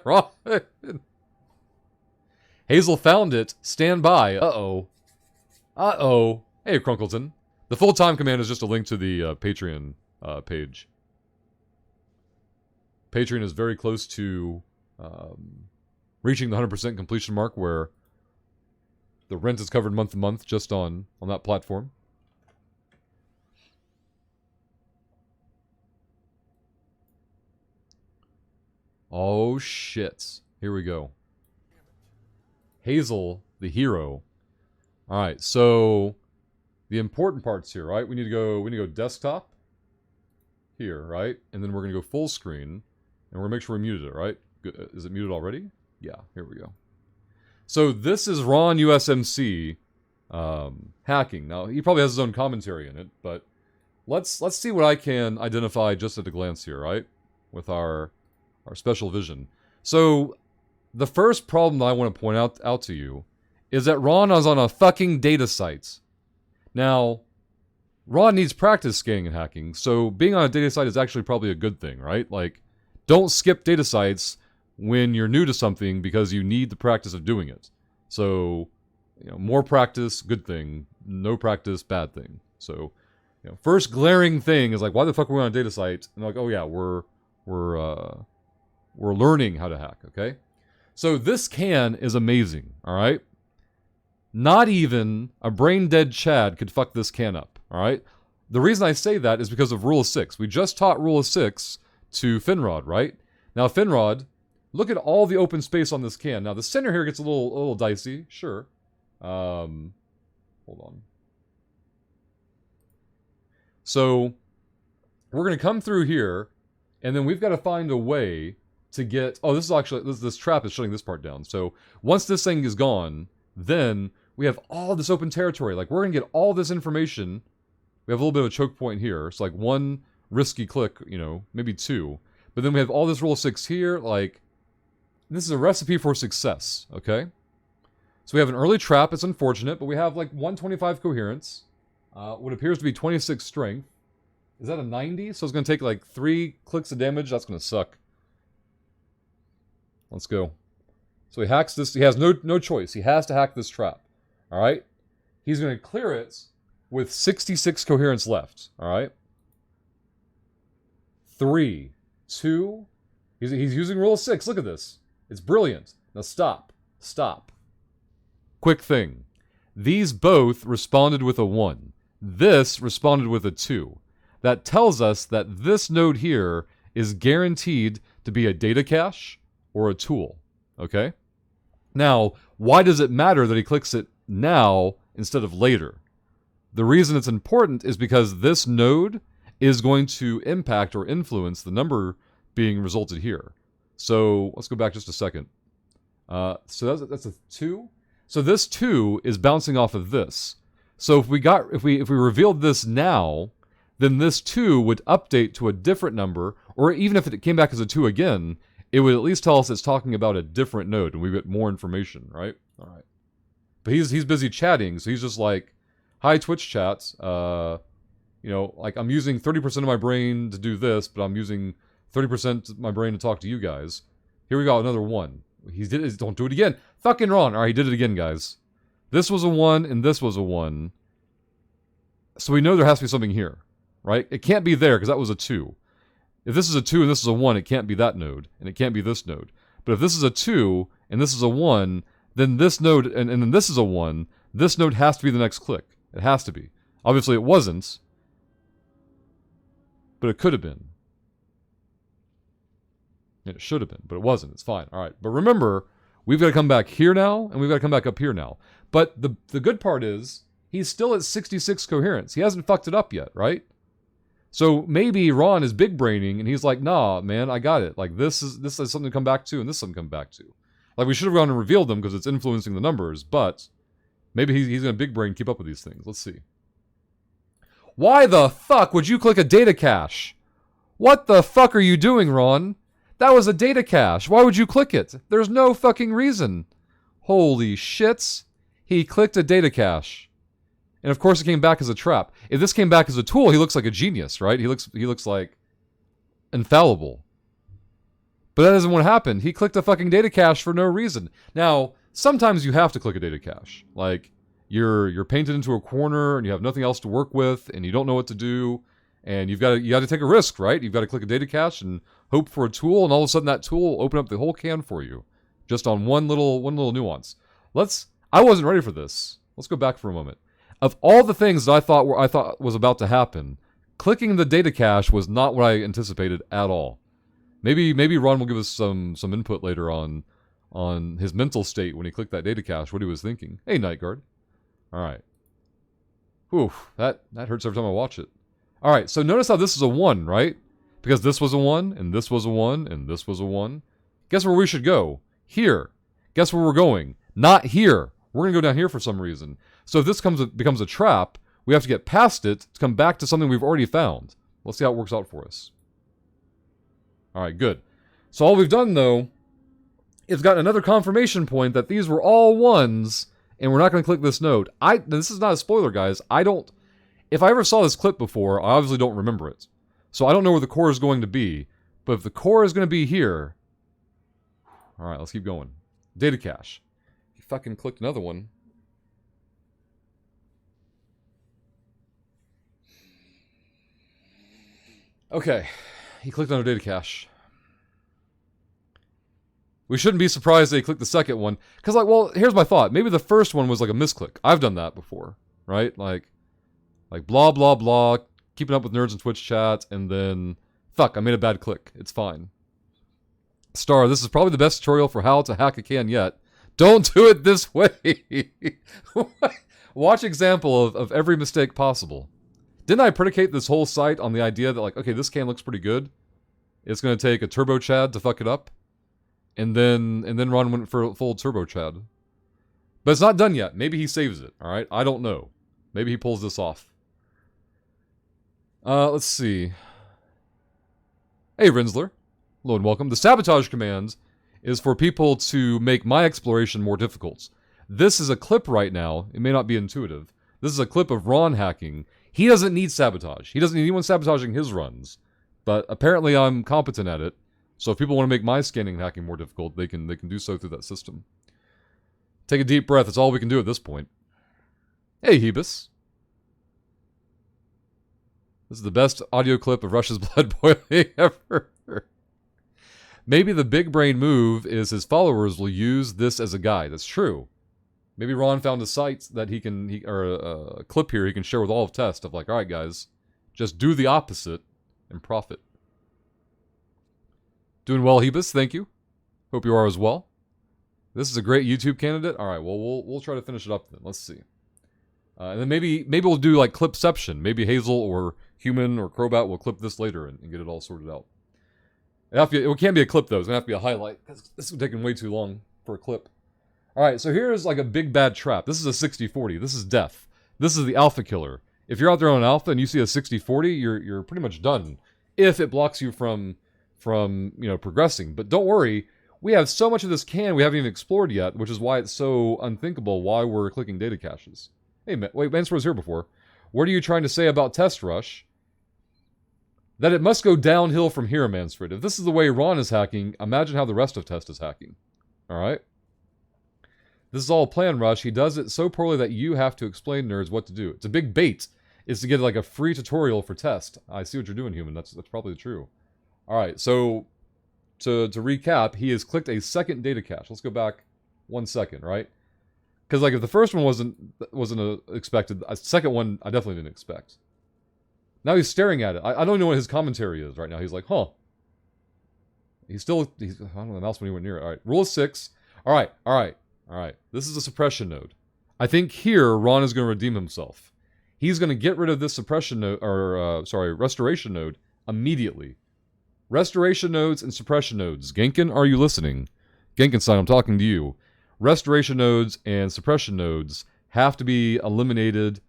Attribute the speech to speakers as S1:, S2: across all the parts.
S1: Ron. Hazel found it. Stand by. Uh-oh. Uh-oh. Hey, Crunkleton. The full-time command is just a link to the Patreon page. Patreon is very close to reaching the 100% completion mark where the rent is covered month to month just on that platform. Oh, shit. Here we go. Hazel, the hero. Alright, so the important parts here, right? We need to go desktop here, right? And then we're gonna go full screen, and we're gonna make sure we muted it, right? Is it muted already? Yeah, here we go. So this is RonUSMC hacking. Now he probably has his own commentary in it, but let's see what I can identify just at a glance here, right? With our special vision. So the first problem that I want to point out to you is that Ron is on a fucking data site. Now, Ron needs practice scanning and hacking, so being on a data site is actually probably a good thing, right? Like, don't skip data sites when you're new to something because you need the practice of doing it. So, more practice, good thing. No practice, bad thing. So, first glaring thing is like, why the fuck are we on a data site? And like, oh yeah, we're learning how to hack, okay? So this can is amazing, alright? Not even a brain-dead Chad could fuck this can up, alright? The reason I say that is because of Rule of 6. We just taught Rule of 6 to Finrod, right? Now, Finrod, look at all the open space on this can. Now, the center here gets a little dicey, sure. Hold on. So, we're going to come through here, and then we've got to find a way to get... Oh, this is actually... This trap is shutting this part down. So, once this thing is gone, then we have all this open territory. Like, we're going to get all this information. We have a little bit of a choke point here. It's like one risky click, maybe two. But then we have all this Rule 6 here. Like, this is a recipe for success, okay? So we have an early trap. It's unfortunate, but we have like 125 coherence. What appears to be 26 strength. Is that a 90? So it's going to take like 3 clicks of damage. That's going to suck. Let's go. So he hacks this. He has no choice. He has to hack this trap. All right? He's going to clear it with 66 coherence left. All right? 3, 2. He's using Rule 6. Look at this. It's brilliant. Now stop. Stop. Quick thing. These both responded with a 1. This responded with a 2. That tells us that this node here is guaranteed to be a data cache or a tool. Okay? Now, why does it matter that he clicks it now instead of later? The reason it's important is because this node is going to impact or influence the number being resulted here. So let's go back just a second. So that's a 2. So this 2 is bouncing off of this. So if we revealed this now, then this 2 would update to a different number, or even if it came back as a 2 again, it would at least tell us it's talking about a different node, and we get more information, right? All right. But he's busy chatting, so he's just like, "Hi, Twitch chats. Like I'm using 30% of my brain to do this, but I'm using 30% of my brain to talk to you guys. Here we go, another 1. He did it. Don't do it again. Fucking wrong. All right, he did it again, guys. This was a 1, and this was a 1. So we know there has to be something here, right? It can't be there because that was a 2. If this is a 2 and this is a 1, it can't be that node, and it can't be this node. But if this is a 2 and this is a 1, then this node, and then this is a 1, this node has to be the next click. It has to be. Obviously it wasn't, but it could have been. It should have been, but it wasn't. It's fine. All right. But remember, we've got to come back here now, and we've got to come back up here now. But the good part is, he's still at 66 coherence. He hasn't fucked it up yet, right? So maybe Ron is big braining, and he's like, nah, man, I got it. Like, this is something to come back to, and this is something to come back to. Like, we should have gone and revealed them because it's influencing the numbers, but maybe he's going to big brain keep up with these things. Let's see. Why the fuck would you click a data cache? What the fuck are you doing, Ron? That was a data cache. Why would you click it? There's no fucking reason. Holy shits. He clicked a data cache. And of course it came back as a trap. If this came back as a tool, he looks like a genius, right? He looks like infallible. But that isn't what happened. He clicked a fucking data cache for no reason. Now, sometimes you have to click a data cache. Like, you're painted into a corner and you have nothing else to work with and you don't know what to do. And you got to take a risk, right? You've got to click a data cache and hope for a tool, and all of a sudden that tool will open up the whole can for you, just on one little nuance. I wasn't ready for this. Let's go back for a moment. Of all the things that I thought was about to happen, clicking the data cache was not what I anticipated at all. Maybe Ron will give us some input later on his mental state when he clicked that data cache, what he was thinking. Hey, Night Guard. All right. Oof, that hurts every time I watch it. All right, so notice how this is a 1, right? Because this was a 1, and this was a 1, and this was a 1. Guess where we should go? Here. Guess where we're going? Not here. We're going to go down here for some reason. So if this becomes a trap, we have to get past it to come back to something we've already found. Let's see how it works out for us. All right, good. So all we've done, though, is got another confirmation point that these were all 1s, and we're not going to click this node. This is not a spoiler, guys. If I ever saw this clip before, I obviously don't remember it. So I don't know where the core is going to be. But if the core is going to be here... Alright, let's keep going. Data cache. He fucking clicked another one. Okay. He clicked on a data cache. We shouldn't be surprised that he clicked the second one. Because, here's my thought. Maybe the first one was like a misclick. I've done that before. Right? Like blah, blah, blah, keeping up with nerds in Twitch chat, and then, fuck, I made a bad click. It's fine. Star, this is probably the best tutorial for how to hack a can yet. Don't do it this way. Watch example of every mistake possible. Didn't I predicate this whole site on the idea that, okay, this can looks pretty good. It's going to take a Turbo Chad to fuck it up. And then Ron went for full Turbo Chad. But it's not done yet. Maybe he saves it, alright? I don't know. Maybe he pulls this off. Let's see. Hey, Rinsler. Hello and welcome. The sabotage command is for people to make my exploration more difficult. This is a clip right now. It may not be intuitive. This is a clip of Ron hacking. He doesn't need sabotage. He doesn't need anyone sabotaging his runs. But apparently I'm competent at it. So if people want to make my scanning and hacking more difficult, they can do so through that system. Take a deep breath. That's all we can do at this point. Hey, Hebus. This is the best audio clip of Rush's blood boiling ever. Maybe the big brain move is his followers will use this as a guide. That's true. Maybe Ron found a site that or a clip here he can share with all of Test of alright guys, just do the opposite and profit. Doing well, Hebus, thank you. Hope you are as well. This is a great YouTube candidate. Alright, well we'll try to finish it up then. Let's see. And then maybe we'll do clipception. Maybe Hazel or Human or Crobat will clip this later and get it all sorted out. It can't be a clip though, it's gonna have to be a highlight, because this is taking way too long for a clip. Alright, so here's a big bad trap. This is a 60-40. This is death. This is the alpha killer. If you're out there on alpha and you see a 60-40, you're pretty much done. If it blocks you from progressing. But don't worry, we have so much of this can we haven't even explored yet, which is why it's so unthinkable why we're clicking data caches. Hey, wait, Mansur was here before. What are you trying to say about Test Rush? That it must go downhill from here, Mansfred. If this is the way Ron is hacking, imagine how the rest of Test is hacking. Alright? This is all a plan, Rush. He does it so poorly that you have to explain nerds what to do. It's a big bait. It's to get a free tutorial for Test. I see what you're doing, Human. That's probably true. Alright, so to recap, he has clicked a second data cache. Let's go back 1 second, right? Because if the first one wasn't expected, the second one I definitely didn't expect. Now he's staring at it. I don't know what his commentary is right now. He's like, huh. I don't know the mouse when he went near it. Alright, rule of 6. Alright. This is a suppression node. I think here Ron is going to redeem himself. He's going to get rid of this suppression node, restoration node immediately. Restoration nodes and suppression nodes. Genkin, are you listening? Genkenstein, I'm talking to you. Restoration nodes and suppression nodes have to be eliminated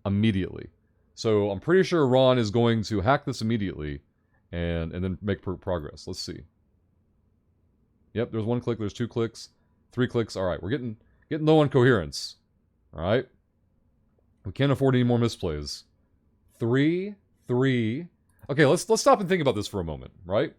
S1: immediately. So I'm pretty sure Ron is going to hack this immediately and then make progress. Let's see. Yep, there's 1 click, there's 2 clicks, 3 clicks. Alright, we're getting low on coherence. Alright. We can't afford any more misplays. 3. Okay, let's stop and think about this for a moment, right?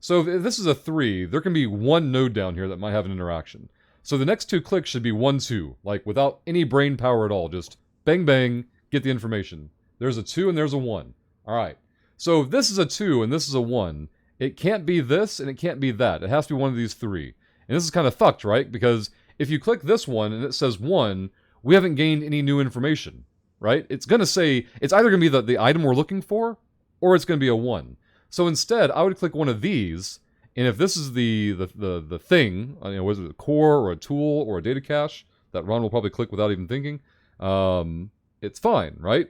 S1: So if this is a 3, there can be one node down here that might have an interaction. So the next 2 clicks should be 1, 2, like without any brain power at all. Just bang, bang, get the information. There's a 2 and there's a 1. All right. So if this is a 2 and this is a 1, it can't be this and it can't be that. It has to be one of these 3. And this is kind of fucked, right? Because if you click this one and it says 1, we haven't gained any new information, right? It's going to say, it's either going to be the item we're looking for, or it's going to be a 1. So instead, I would click one of these, and if this is the thing, whether it's a core or a tool or a data cache, that Ron will probably click without even thinking, it's fine, right?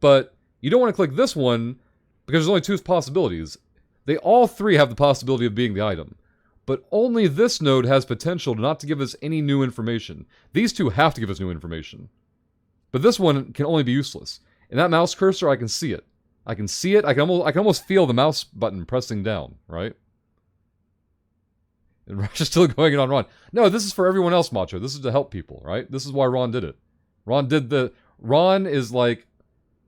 S1: But you don't want to click this one because there's only 2 possibilities. They all 3 have the possibility of being the item, but only this node has potential not to give us any new information. These 2 have to give us new information, but this one can only be useless. And that mouse cursor, I can see it. I can see it. I can almost feel the mouse button pressing down, right? And Rush is still going on Ron. No, this is for everyone else, Macho. This is to help people, right? This is why Ron did it. Ron is like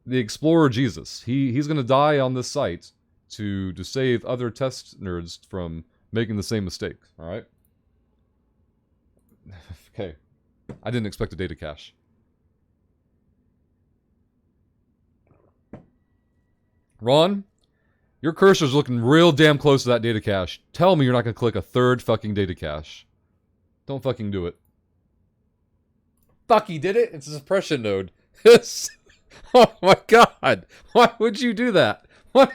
S1: the explorer Jesus. He's going to die on this site to save other test nerds from making the same mistake, all right? Okay. I didn't expect a data cache. Ron, your cursor's looking real damn close to that data cache. Tell me you're not going to click a 3rd fucking data cache. Don't fucking do it. Fuck, he did it? It's a suppression node. Oh my god. Why would you do that? What?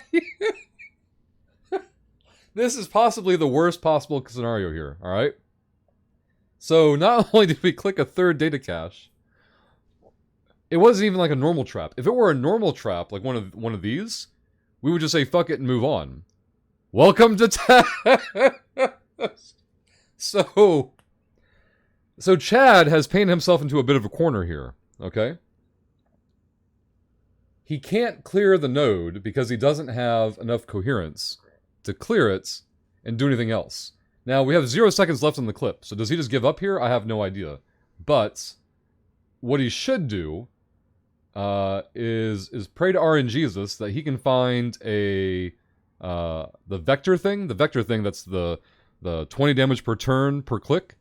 S1: This is possibly the worst possible scenario here, alright? So not only did we click a 3rd data cache, it wasn't even like a normal trap. If it were a normal trap, like one of these, we would just say fuck it and move on. Welcome to test. So Chad has painted himself into a bit of a corner here, okay? He can't clear the node because he doesn't have enough coherence to clear it and do anything else. Now, we have 0 seconds left on the clip, so does he just give up here? I have no idea. But what he should do is pray to RNGesus that he can find the vector thing. The vector thing that's the 20 damage per turn per click.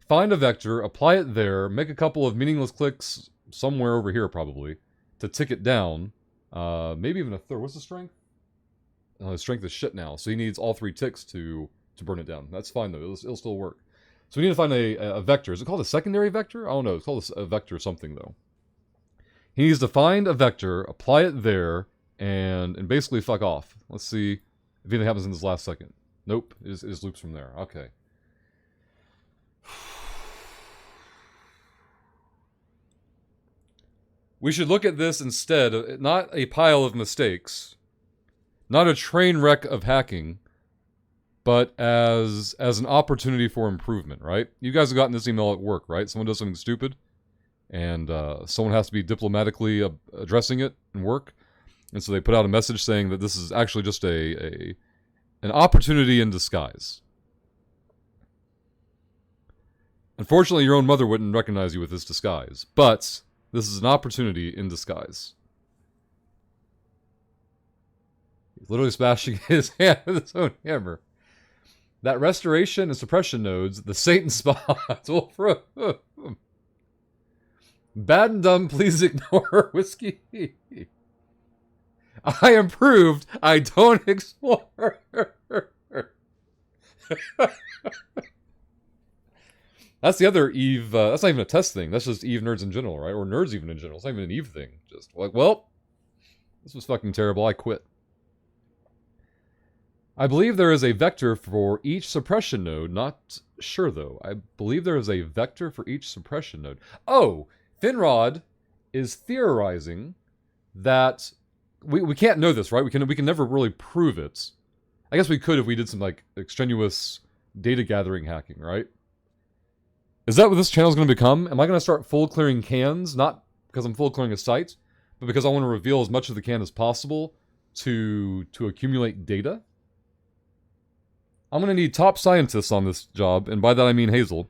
S1: Find a vector, apply it there, make a couple of meaningless clicks somewhere over here probably to tick it down. Maybe even a 3rd. What's the strength? His strength is shit now, so he needs all 3 ticks to burn it down. That's fine though. It'll still work. So we need to find a vector. Is it called a secondary vector? I don't know. It's called a vector something though. He needs to find a vector, apply it there, and basically fuck off. Let's see if anything happens in this last second. Nope. It just loops from there. Okay. We should look at this instead, not a pile of mistakes, not a train wreck of hacking, but as an opportunity for improvement, right? You guys have gotten this email at work, right? Someone does something stupid, and someone has to be diplomatically addressing it in work, and so they put out a message saying that this is actually just an opportunity in disguise. Unfortunately, your own mother wouldn't recognize you with this disguise, but this is an opportunity in disguise. He's literally smashing his hand with his own hammer. That restoration and suppression nodes, the Satan spots. Bad and dumb, please ignore whiskey. I improved. I don't explore. That's the other Eve. That's not even a test thing. That's just Eve nerds in general, right? Or nerds even in general. It's not even an Eve thing. Just like, well, this was fucking terrible. I quit. I believe there is a vector for each suppression node. Not sure, though. I believe there is a vector for each suppression node. Oh, Finrod is theorizing that... We can't know this, right? We can never really prove it. I guess we could if we did some, like, extraneous data gathering hacking, right? Is that what this channel is going to become? Am I going to start full clearing cans? Not because I'm full clearing a site, but because I want to reveal as much of the can as possible to accumulate data? I'm going to need top scientists on this job, and by that I mean Hazel.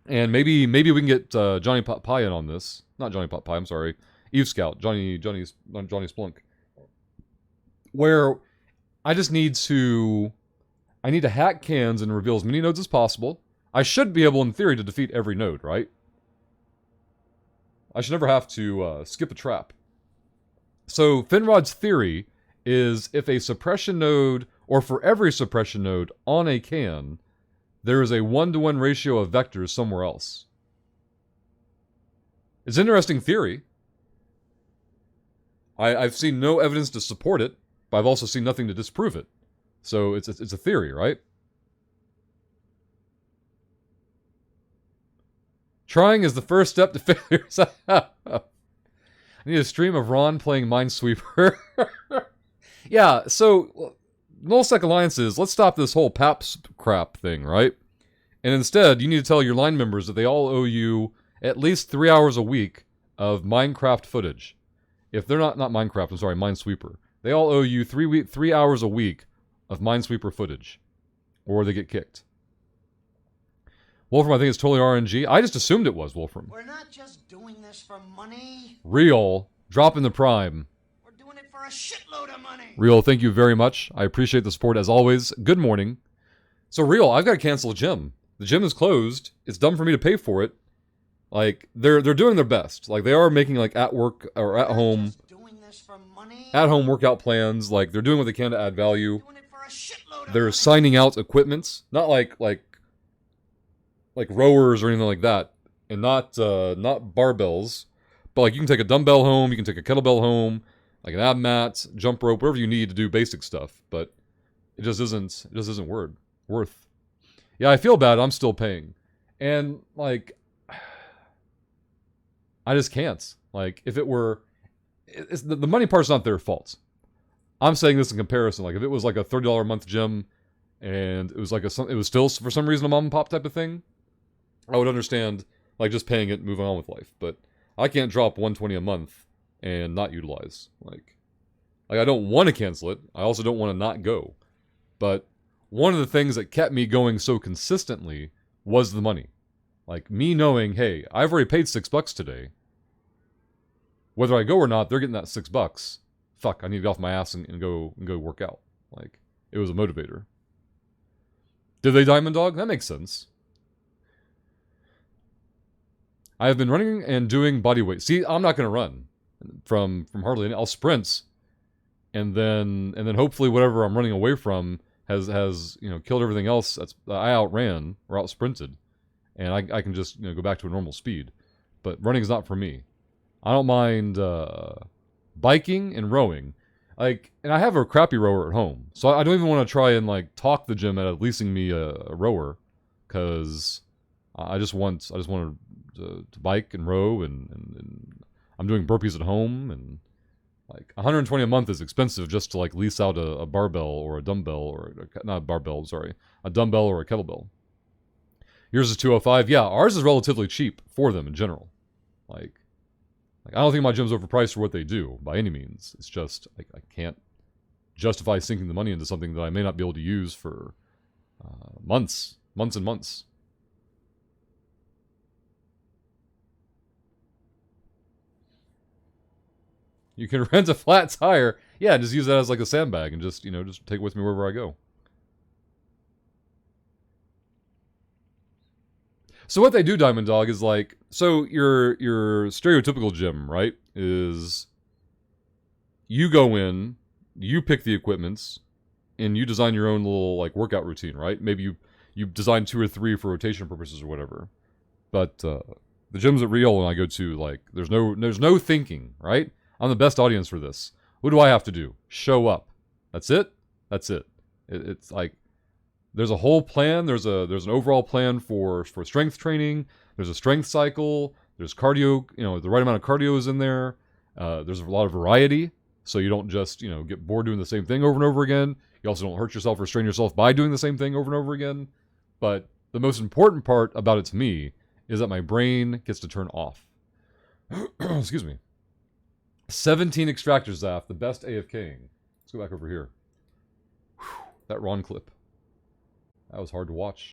S1: And maybe we can get Johnny Pot Pie in on this. Not Johnny Pot Pie, I'm sorry. Eve Scout, Johnny Splunk. Where I just need to hack cans and reveal as many nodes as possible. I should be able, in theory, to defeat every node, right? I should never have to skip a trap. So Finrod's theory is if a suppression node, or for every suppression node on a can, there is a 1-to-1 ratio of vectors somewhere else. It's an interesting theory. I've seen no evidence to support it, but I've also seen nothing to disprove it. So it's a theory, right? Trying is the first step to failure. I need a stream of Ron playing Minesweeper. Yeah, so nullsec alliances, let's stop this whole PAPS crap thing, right? And instead, you need to tell your line members that they all owe you at least 3 hours a week of Minecraft footage. If they're not Minecraft, I'm sorry, Minesweeper. They all owe you 3 hours a week of Minesweeper footage, or they get kicked. Wolfram, I think it's totally RNG. I just assumed it was Wolfram.
S2: We're not just doing this for money.
S1: Real, dropping the prime.
S2: We're doing it for a shitload of money.
S1: Real, thank you very much. I appreciate the support as always. Good morning. So Real, I've got to cancel a gym. The gym is closed. It's dumb for me to pay for it. Like, they're doing their best. Like, they are making, like, at work or at home workout plans. Like, they're doing what they can to add value. They're signing out equipments. Not like rowers or anything like that. And not barbells. But, like, you can take a dumbbell home. You can take a kettlebell home. Like an ab mat, jump rope, whatever you need to do basic stuff. But it just isn't worth. Yeah, I feel bad. I'm still paying. And, like, I just can't. Like, if it were... the money part's not their fault. I'm saying this in comparison. Like, if it was like a $30 a month gym, and it was like it was still, for some reason, a mom and pop type of thing, I would understand, like, just paying it and moving on with life. But I can't drop $120 a month and not utilize. Like I don't want to cancel it. I also don't want to not go. But one of the things that kept me going so consistently was the money. Like, me knowing, hey, I've already paid $6 today. Whether I go or not, they're getting that $6. Fuck, I need to get off my ass and go work out. Like, it was a motivator. Did they Diamond Dog? That makes sense. I have been running and doing body weight. See, I'm not going to run from hardly any. I'll sprint, and then hopefully whatever I'm running away from has killed everything else. I outran or out sprinted. And I can just go back to a normal speed. But running is not for me. I don't mind biking and rowing. Like, and I have a crappy rower at home. So I don't even want to try and, like, talk the gym at leasing me a rower. Because I just want to bike and row. And I'm doing burpees at home. And, like, $120 a month is expensive just to, like, lease out a barbell or a dumbbell. Or not a barbell, sorry. A dumbbell or a kettlebell. Yours is $205. Yeah, ours is relatively cheap for them in general. Like I don't think my gym's overpriced for what they do by any means. It's just I can't justify sinking the money into something that I may not be able to use for months and months. You can rent a flat tire. Yeah, just use that as like a sandbag and just take it with me wherever I go. So what they do, Diamond Dog, is like, so your stereotypical gym, right, is you go in, you pick the equipments, and you design your own little, like, workout routine, right? Maybe you design 2 or 3 for rotation purposes or whatever. But the gyms at Rio and I go to, like, there's no thinking, right? I'm the best audience for this. What do I have to do? Show up. That's it? That's it. It's like, there's a whole plan. There's an overall plan for strength training. There's a strength cycle. There's cardio. The right amount of cardio is in there. There's a lot of variety, so you don't just get bored doing the same thing over and over again. You also don't hurt yourself or strain yourself by doing the same thing over and over again. But the most important part about it to me is that my brain gets to turn off. Excuse me. 17 extractor Zaf, the best AFKing. Let's go back over here. Whew, that Ron clip. That was hard to watch.